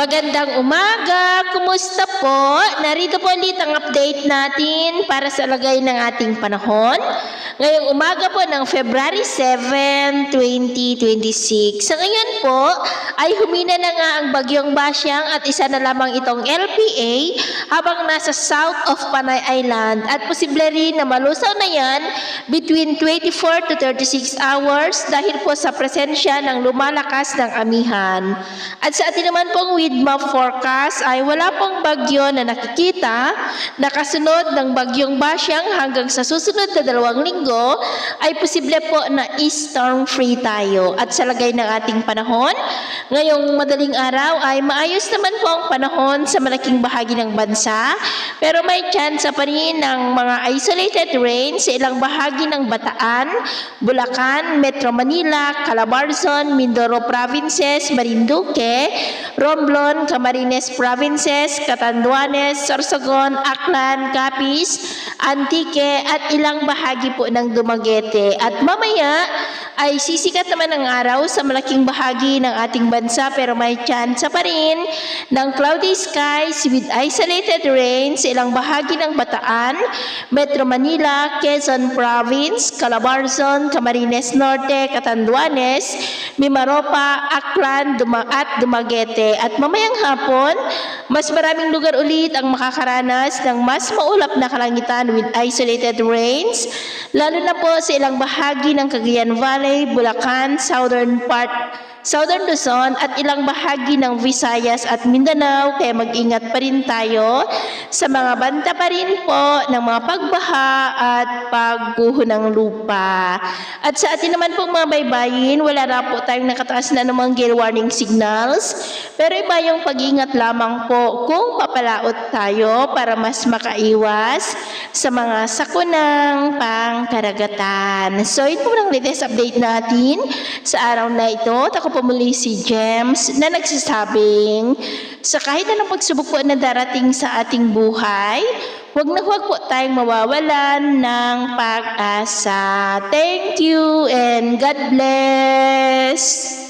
Magandang umaga! Kumusta po? Narito po ulit ang update natin para sa lagay ng ating panahon. Ngayong umaga po ng February 7, 2026. Sa ngayon po ay humina na nga ang bagyong Basyang at isa na lamang itong LPA habang nasa south of Panay Island at posible rin na malusaw na yan between 24 to 36 hours dahil po sa presensya ng lumalakas ng amihan. At sa atin naman pong with map forecast ay wala pong bagyo na nakikita na kasunod ng bagyong Basyang hanggang sa susunod na 2 linggo ay posible po na storm free tayo. At sa lagay ng ating panahon, ngayong madaling araw ay maayos naman po ang panahon sa malaking bahagi ng bansa pero may chance pa rin ng mga isolated rain sa ilang bahagi ng Bataan, Bulacan, Metro Manila, Calabarzon, Mindoro Provinces, Marinduque, Romblon, Camarines Provinces, Catanduanes, Sorsogon, Aklan, Capiz, Antique at ilang bahagi po ng Dumaguete. At mamaya ay sisikat naman ang araw sa malaking bahagi ng ating bansa pero may chance pa rin ng cloudy skies with isolated rain sa ilang bahagi ng Bataan, Metro Manila, Quezon Province, Calabarzon, Camarines Norte, Catanduanes, Mimaropa, Aklan at Dumaguete. At mamayang hapon, mas maraming lugar ulit ang makakaranas ng mas maulap na kalangitan with isolated rains, lalo na po sa ilang bahagi ng Cagayan Valley, Bulacan, Southern Luzon at ilang bahagi ng Visayas at Mindanao, kaya mag-ingat pa rin tayo sa mga banta pa rin po ng mga pagbaha at pagguho ng lupa. At sa atin naman pong mga baybayin, wala na po tayong nakataas na namang gale warning signals, pero iba yung pag-ingat lamang po kung papalaot tayo para mas makaiwas sa mga sakunang pangkaragatan. So ito po ang latest update natin sa araw na ito. Ako po muli si James na nagsasabing sa kahit anong pagsubok po na darating sa ating buhay, huwag po tayong mawawalan ng pag-asa. Thank you and God bless!